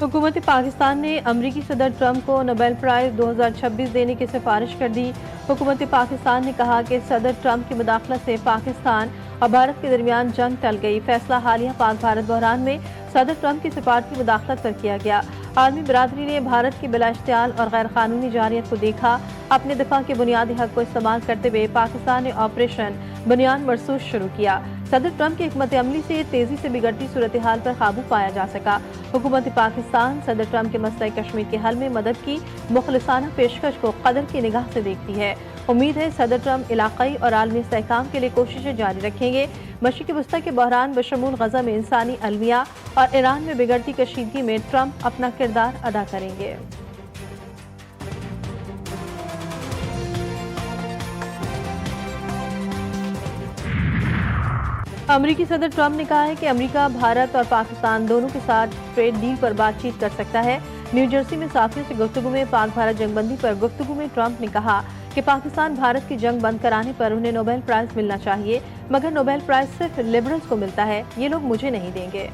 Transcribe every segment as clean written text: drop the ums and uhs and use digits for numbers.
हुकूमत पाकिस्तान ने अमरीकी सदर ट्रंप को नोबेल प्राइज़ 2026 देने की सिफारिश कर दी। हुकूमत पाकिस्तान ने कहा कि सदर ट्रंप की मुदाखलत से पाकिस्तान और भारत के दरमियान जंग टल गई। फैसला हालिया पाक भारत बहरान में सदर ट्रंप की सिफारती मुदाखलत पर किया गया। आलमी बरादरी ने भारत की बिला इश्तियाल और गैर कानूनी जारियत को देखा। अपने दिफा के बुनियादी हक को इस्तेमाल करते हुए पाकिस्तान ने ऑपरेशन बुनियाद मरसूस शुरू किया। सदर ट्रंप की हिकमत अमली से तेजी से बिगड़ती सूरत हाल पर काबू पाया जा सका। हुकूमत पाकिस्तान सदर ट्रंप के मसला कश्मीर के हल में मदद की मुखलिसाना पेशकश को कदर की निगाह से देखती है। उम्मीद है सदर ट्रंप इलाकाई और आलमी इस्तेहकाम के लिए कोशिशें जारी रखेंगे। मशरिक़ी वस्ता के बहरान बशमूल गज़ा में इंसानी अलमिया और ईरान में बिगड़ती कशीदगी में ट्रंप अपना किरदार अदा करेंगे। अमरीकी सदर ट्रंप ने कहा है कि अमेरिका, भारत और पाकिस्तान दोनों के साथ ट्रेड डील पर बातचीत कर सकता है। न्यू जर्सी में साफियों से गुफ्तगू में पाक भारत जंगबंदी पर गुफ्तगू में ट्रंप ने कहा कि पाकिस्तान भारत की जंग बंद कराने पर उन्हें नोबेल प्राइज़ मिलना चाहिए, मगर नोबेल प्राइज़ सिर्फ लिबरल्स को मिलता है, ये लोग मुझे नहीं देंगे।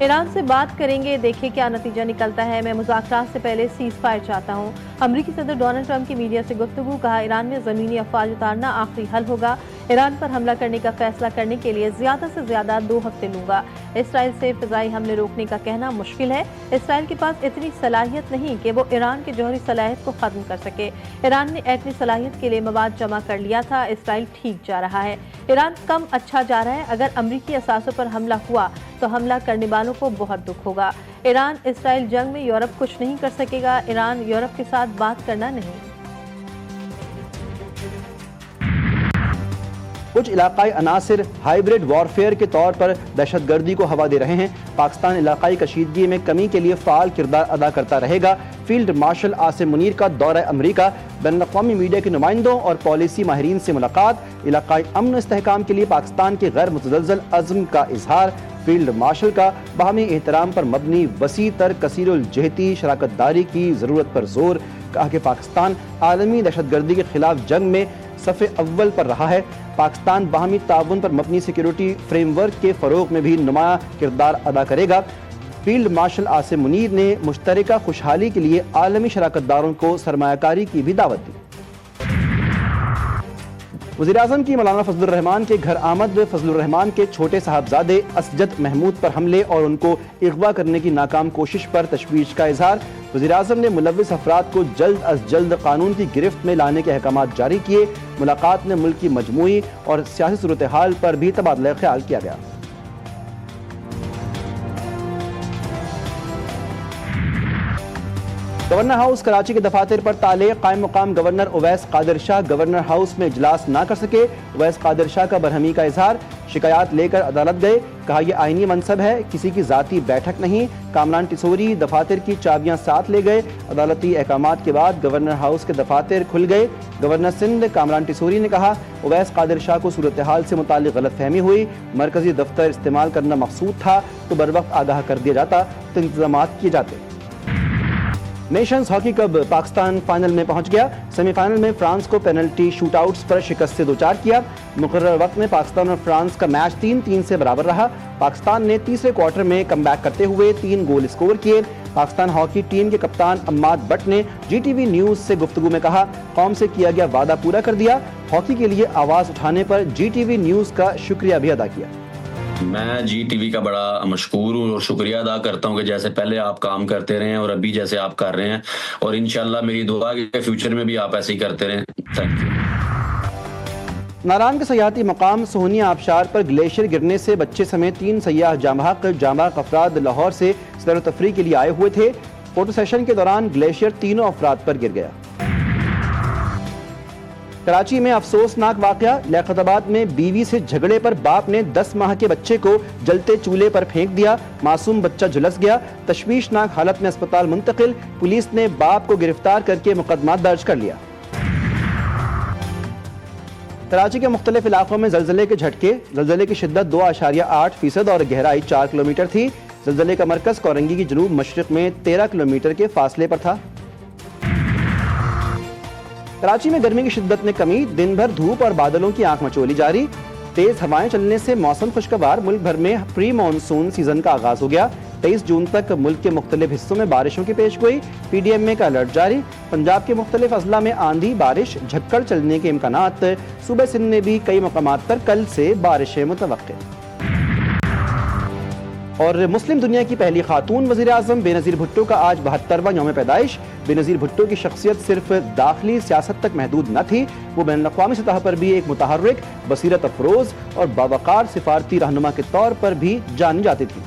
ईरान से बात करेंगे, देखें क्या नतीजा निकलता है। मैं मुज़ाकरात से पहले सीज़ फायर चाहता हूँ। अमरीकी सदर डोनाल्ड ट्रंप की मीडिया से गुफ्तगू, कहा ईरान में ज़मीनी अफवाज उतारना आखिरी हल होगा। ईरान पर हमला करने का फैसला करने के लिए ज़्यादा से ज़्यादा 2 हफ्ते लूँगा। इसराइल से फ़िज़ाई हमले रोकने का कहना मुश्किल है। इसराइल के पास इतनी सलाहियत नहीं कि वो ईरान की जौहरी सलाहियत को ख़त्म कर सके। ईरान ने एटमी सलाहियत के लिए मवाद जमा कर लिया था। इसराइल ठीक जा रहा है, ईरान कम अच्छा जा रहा है। अगर अमरीकी असासों पर हमला हुआ तो हमला करने वालों को बहुत दुख होगा। ईरान इसराइल जंग में यूरोप कुछ नहीं कर सकेगा। ईरान यूरोप के साथ बात करना नहीं। कुछ इलाकाई अनासिर हाइब्रिड वॉरफेयर के तौर पर दहशतगर्दी को हवा दे रहे हैं। पाकिस्तान इलाकाई कशीदगी में कमी के लिए फ़ाल किरदार अदा करता रहेगा। फील्ड मार्शल आसिम मुनीर का दौरा अमरीका, बैनुल-अक़वामी मीडिया के नुमाइंदों और पॉलिसी माहिरीन से मुलाकात, इलाकाई अमन इस्तेहकाम के लिए पाकिस्तान के गैर मुतज़लज़ल अज़्म का इजहार। फील्ड मार्शल का बाहमी एहतराम पर मबनी वसी तर कसीरुल जहती शराकत दारी की ज़रूरत पर जोर, कहा कि पाकिस्तान आलमी दहशतगर्दी के खिलाफ जंग में सफ़े अव्वल पर रहा है। पाकिस्तान बाहमी ताउन पर मबनी सिक्योरिटी फ्रेमवर्क के फ़रोग़ में भी नुमाया किरदार अदा करेगा। फील्ड मार्शल आसिम मुनीर ने मुश्तरका खुशहाली के लिए आलमी शराकतदारों को सरमायाकारी की भी दावत दी। वज़ीर-ए-आज़म की मौलाना फजलुर रहमान के घर आमद, फजलुर रहमान के छोटे साहबजादे असजद महमूद पर हमले और उनको अगवा करने की नाकाम कोशिश पर तशवीश का इजहार। वज़ीर-ए-आज़म ने मुलव्विस अफराद को जल्द अज जल्द कानून की गिरफ्त में लाने के अहकामात जारी किए। मुलाकात में मुल्क की मजमूई और सियासी सूरत हाल पर भी तबादला ख्याल किया गया। गवर्नर हाउस कराची के दफातर पर ताले, कायम मुकाम governor Owais Qadir Shah governor house में इजलास ना कर सके। उवैस कादिर शाह का बरहमी का इजहार, शिकायत लेकर अदालत गए, कहा यह आईनी मनसब है, किसी की जाती बैठक नहीं। कामरान टिसोरी दफातर की चाबियां साथ ले गए। अदालती अहकामात के बाद गवर्नर हाउस के दफातर खुल गए। गवर्नर सिंध कामरान टिसोरी ने कहा उवैस कादिर शाह को सूरत हाल से मुतालिक गलत फहमी हुई, मरकजी दफ्तर इस्तेमाल करना मकसूद था तो बर वक्त आगाह कर दिया जाता तो इंतजाम किए जाते। Nations hockey cup Pakistan final में पहुंच गया। सेमीफाइनल में फ्रांस को पेनल्टी शूटआउट्स पर शिकस्त से दोचार किया। मुकर्रर वक्त में पाकिस्तान और फ्रांस का मैच 3-3 से बराबर रहा। पाकिस्तान ने तीसरे क्वार्टर में कमबैक करते हुए 3 गोल स्कोर किए। पाकिस्तान हॉकी टीम के कप्तान अम्माद बट ने GTV न्यूज़ से गुफ्तगू में कहा कौम से किया गया वादा पूरा कर दिया। हॉकी के लिए आवाज़ उठाने पर GTV न्यूज़ का शुक्रिया भी अदा किया। मैं GTV का बड़ा मशकूर हूँ और शुक्रिया अदा करता हूँ कि जैसे पहले आप काम करते रहे हैं और अभी जैसे आप कर रहे हैं, और इंशाल्लाह मेरी दुआ के फ्यूचर में भी आप ऐसे ही करते रहें। Thank you. नारायण के सयाहती मकाम सोहनिया आबशार पर ग्लेशियर गिरने से बच्चे समेत 3 सयाह जामहक अफराद लाहौर से सैर तफरीह के लिए आए हुए थे। फोटो सेशन के दौरान ग्लेशियर तीनों अफराद पर गिर गया। कराची में अफसोसनाक वाकया, लियाकताबाद में बीवी से झगड़े पर बाप ने 10 माह के बच्चे को जलते चूल्हे पर फेंक दिया। मासूम बच्चा झुलस गया। तशवीशनाक हालत में अस्पताल मुंतकिल। पुलिस ने बाप को गिरफ्तार करके मुकदमा दर्ज कर लिया। कराची के मुख्तलिफ इलाकों में जल्जले के झटके। जल्जले की शिद्दत 2.8% और गहराई 4 किलोमीटर थी। जल्जले का मरकज कोरंगी की जनूब मशरिक में 13 किलोमीटर के फासले पर था। کراچی میں گرمی کی شدت میں کمی، دن بھر دھوپ اور بادلوں کی آنکھ مچولی جاری، تیز ہوائیں چلنے سے موسم خوشگوار، ملک بھر میں پری مانسون سیزن کا آغاز ہو گیا۔ 23 جون تک ملک کے مختلف حصوں میں بارشوں کی پیش گوئی، پی ڈی ایم اے کا الرٹ جاری، پنجاب کے مختلف اضلاع میں آندھی بارش جھکڑ چلنے کے امکانات، صوبہ سندھ میں بھی کئی مقامات پر کل سے بارشیں متوقع۔ اور مسلم دنیا کی پہلی خاتون وزیر اعظم بے نظیر بھٹو کا آج 72واں یوم پیدائش۔ بے نظیر بھٹو کی شخصیت صرف داخلی سیاست تک محدود نہ تھی، وہ بین الاقوامی سطح پر بھی ایک متحرک، بصیرت افروز اور باوقار سفارتی رہنما کے طور پر بھی جانی جاتی تھی۔